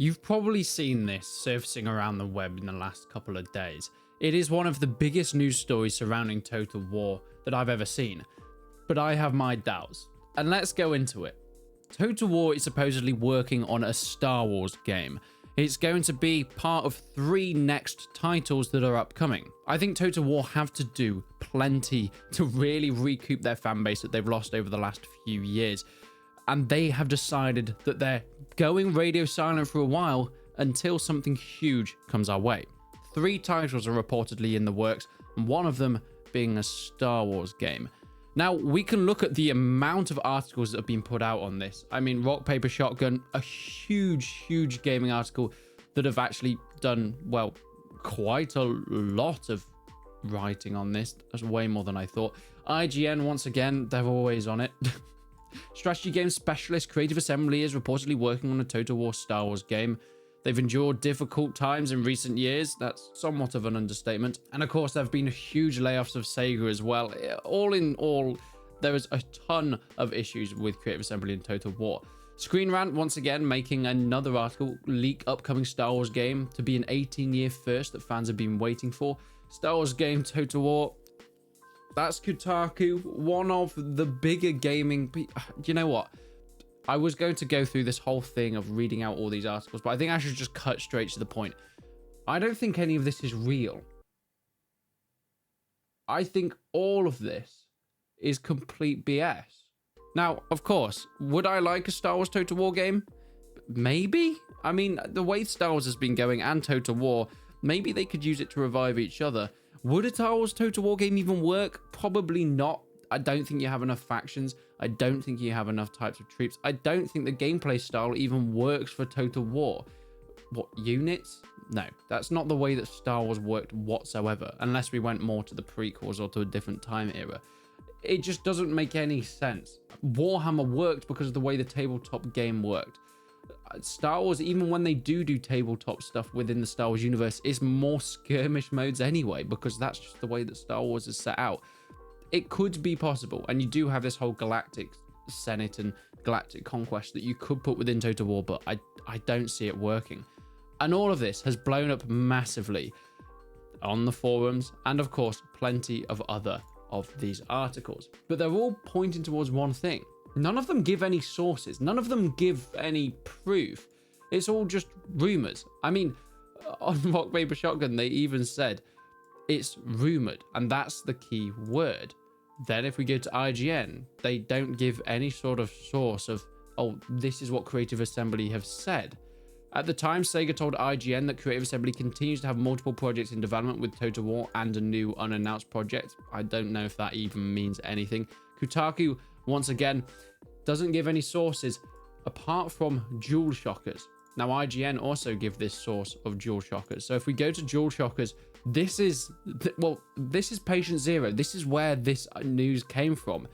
You've probably seen this surfacing around the web in the last couple of days. It is one of the biggest news stories surrounding Total War that I've ever seen, but I have my doubts. And let's go into it. Total War is supposedly working on a Star Wars game. It's going to be part of 3 next titles that are upcoming. I think Total War have to do plenty to really recoup their fan base that they've lost over the last few years. And they have decided that they're going radio silent for a while until something huge comes our way. 3 titles are reportedly in the works, and one of them being a Star Wars game. Now, we can look at the amount of articles that have been put out on this. I mean, Rock, Paper, Shotgun, a huge gaming article that have actually done, well, quite a lot of writing on this. That's way more than I thought. IGN, once again, they're always on it. Strategy game specialist Creative Assembly is reportedly working on a Total War Star Wars game. They've endured difficult times in recent years. That's somewhat of an understatement. And of course, there have been huge layoffs of Sega as well. All in all, there is a ton of issues with Creative Assembly and Total War. Screen Rant, once again, making another article, leak upcoming Star Wars game to be an 18-year first that fans have been waiting for. Star Wars game Total War. That's Kotaku, one of the bigger gaming... You know what? I was going to go through this whole thing of reading out all these articles, but I think I should just cut straight to the point. I don't think any of this is real. I think all of this is complete BS. Now, of course, would I like a Star Wars Total War game? Maybe? I mean, the way Star Wars has been going and Total War, maybe they could use it to revive each other. Would a Star Wars Total War game even work? Probably not. I don't think you have enough factions. I don't think you have enough types of troops. I don't think the gameplay style even works for Total War. What, units? No, that's not the way that Star Wars worked whatsoever, unless we went more to the prequels or to a different time era. It just doesn't make any sense. Warhammer worked because of the way the tabletop game worked. Star Wars, even when they do tabletop stuff within the Star Wars universe, is more skirmish modes anyway, because that's just the way that Star Wars is set out. It could be possible, and you do have this whole galactic senate and galactic conquest that you could put within Total War, but I don't see it working. And all of this has blown up massively on the forums, and of course plenty of other of these articles, but they're all pointing towards one thing. None of them give any sources, none of them give any proof. It's all just rumors. I mean, on Rock Paper Shotgun they even said it's rumored, and that's the key word. Then if we go to IGN, they don't give any sort of source of, oh, this is what Creative Assembly have said. At the time, Sega told IGN that Creative Assembly continues to have multiple projects in development with Total War and a new unannounced project. I don't know if that even means anything. Kotaku, once again, doesn't give any sources apart from Dual Shockers. Now, IGN also give this source of Dual Shockers. So if we go to Dual Shockers, this is patient zero. This is where this news came from.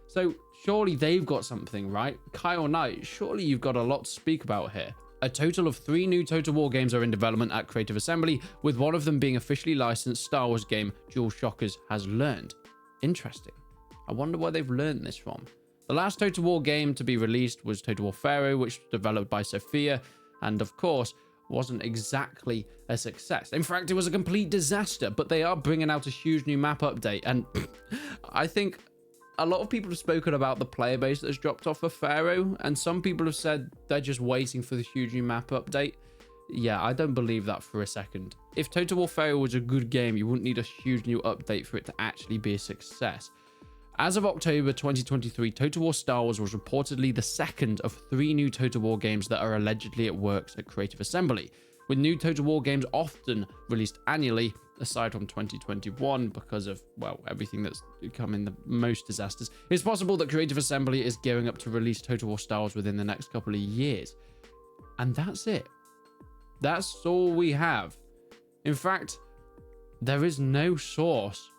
So surely they've got something, right? Kyle Knight, surely you've got a lot to speak about here. A total of 3 new Total War games are in development at Creative Assembly, with one of them being officially licensed Star Wars game Dual Shockers has learned. Interesting. I wonder where they've learned this from. The last Total War game to be released was Total War Pharaoh, which was developed by Sophia, and of course, wasn't exactly a success. In fact, it was a complete disaster, but they are bringing out a huge new map update, and I think a lot of people have spoken about the player base that's dropped off for Pharaoh, and some people have said they're just waiting for the huge new map update. Yeah, I don't believe that for a second. If Total War Pharaoh was a good game, you wouldn't need a huge new update for it to actually be a success. As of October 2023, Total War Star Wars was reportedly the second of 3 new Total War games that are allegedly at works at Creative Assembly, with new Total War games often released annually, aside from 2021 because of, well, everything that's come in the most disasters. It's possible that Creative Assembly is gearing up to release Total War Star Wars within the next couple of years. And that's it. That's all we have. In fact, there is no source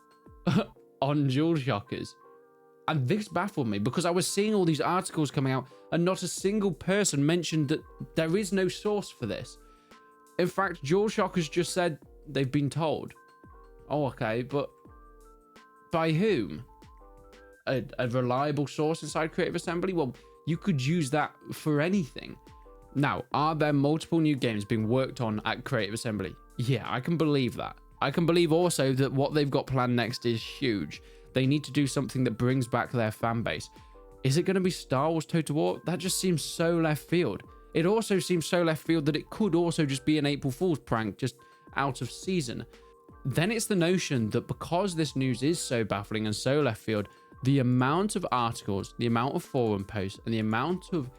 on Dual Shockers. And this baffled me because I was seeing all these articles coming out and not a single person mentioned that there is no source for this. In fact, Dual Shockers just said they've been told. Oh, okay, but by whom? A reliable source inside Creative Assembly? Well, you could use that for anything. Now, are there multiple new games being worked on at Creative Assembly? Yeah, I can believe that. I can believe also that what they've got planned next is huge. They need to do something that brings back their fan base. Is it going to be Star Wars Total War? That just seems so left field. It also seems so left field that it could also just be an April Fool's prank, just out of season. Then it's the notion that because this news is so baffling and so left field, the amount of articles, the amount of forum posts, and the amount of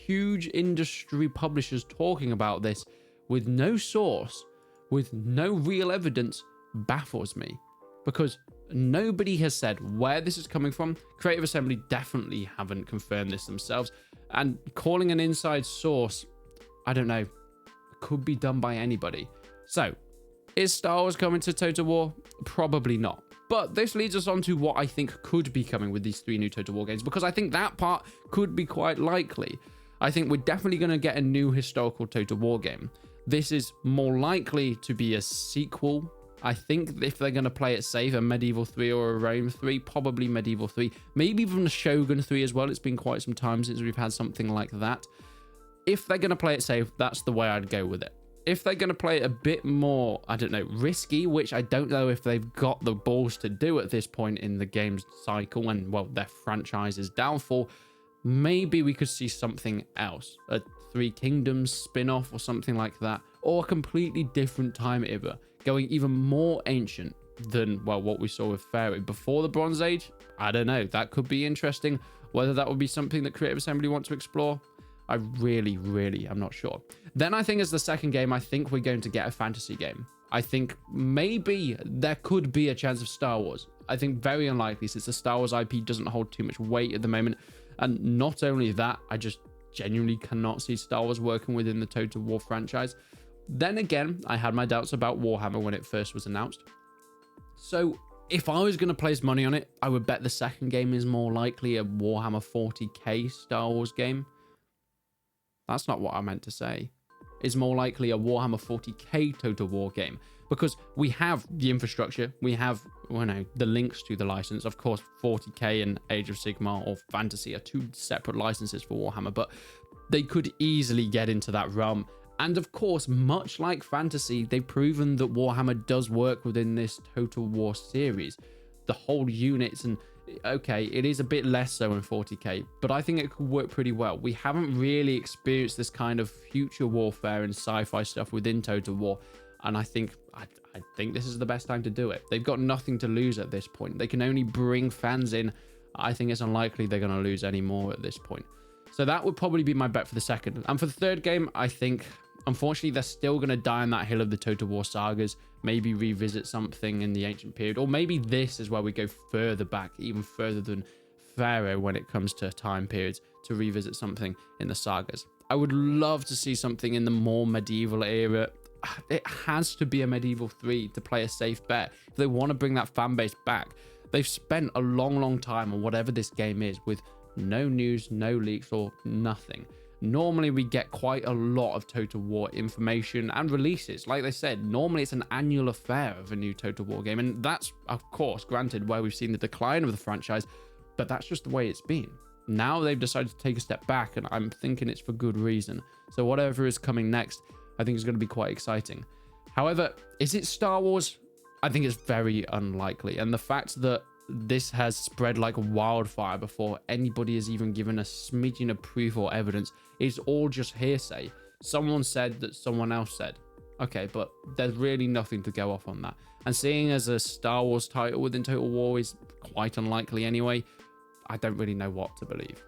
huge industry publishers talking about this with no source, with no real evidence, baffles me. Because nobody has said where this is coming from. Creative Assembly definitely haven't confirmed this themselves. And calling an inside source, I don't know, could be done by anybody. So, is Star Wars coming to Total War? Probably not. But this leads us on to what I think could be coming with these 3 new Total War games, because I think that part could be quite likely. I think we're definitely going to get a new historical Total War game. This is more likely to be a sequel. I think if they're going to play it safe, a Medieval 3 or a Rome 3, probably Medieval 3, maybe even a Shogun 3 as well. It's been quite some time since we've had something like that. If they're going to play it safe, that's the way I'd go with it. If they're going to play it a bit more, I don't know, risky, which I don't know if they've got the balls to do at this point in the game's cycle and, well, their franchise's downfall, maybe we could see something else. A Three Kingdoms spin-off or something like that, or a completely different time era, going even more ancient than, well, what we saw with Pharaoh before the Bronze Age. I don't know. That could be interesting. Whether that would be something that Creative Assembly want to explore, I really am not sure. Then I think as the second game, I think we're going to get a fantasy game. I think maybe there could be a chance of Star Wars. I think very unlikely, since the Star Wars IP doesn't hold too much weight at the moment. And not only that, I just genuinely cannot see Star Wars working within the Total War franchise. Then again, I had my doubts about Warhammer when it first was announced. So if I was going to place money on it, I would bet the second game is more likely a Warhammer 40k Star Wars game. That's not what I meant to say. It's more likely a Warhammer 40k Total War game, because we have the infrastructure, we have, well, no, the links to the license. Of course, 40k and Age of Sigmar or Fantasy are 2 separate licenses for Warhammer, but they could easily get into that realm. And of course, much like Fantasy, they've proven that Warhammer does work within this Total War series. The whole units, and okay, it is a bit less so in 40k, but I think it could work pretty well. We haven't really experienced this kind of future warfare and sci-fi stuff within Total War, and I think this is the best time to do it. They've got nothing to lose at this point. They can only bring fans in. I think it's unlikely they're going to lose any more at this point. So that would probably be my bet for the second. And for the third game, I think, unfortunately, they're still going to die on that hill of the Total War sagas. Maybe revisit something in the ancient period. Or maybe this is where we go further back, even further than Pharaoh when it comes to time periods, to revisit something in the sagas. I would love to see something in the more medieval era. It has to be a Medieval 3 to play a safe bet. If they want to bring that fan base back, they've spent a long time on whatever this game is with no news, no leaks, or nothing. Normally we get quite a lot of Total War information and releases. Like they said, normally it's an annual affair of a new Total War game, and that's, of course, granted, where we've seen the decline of the franchise, but that's just the way it's been. Now they've decided to take a step back, and I'm thinking it's for good reason. So whatever is coming next, I think is going to be quite exciting. However, is it Star Wars? I think it's very unlikely, and the fact that this has spread like wildfire before anybody has even given a smidgen of proof or evidence is all just hearsay. Someone said that someone else said. Okay, but there's really nothing to go off on that. And seeing as a Star Wars title within Total War is quite unlikely anyway, I don't really know what to believe.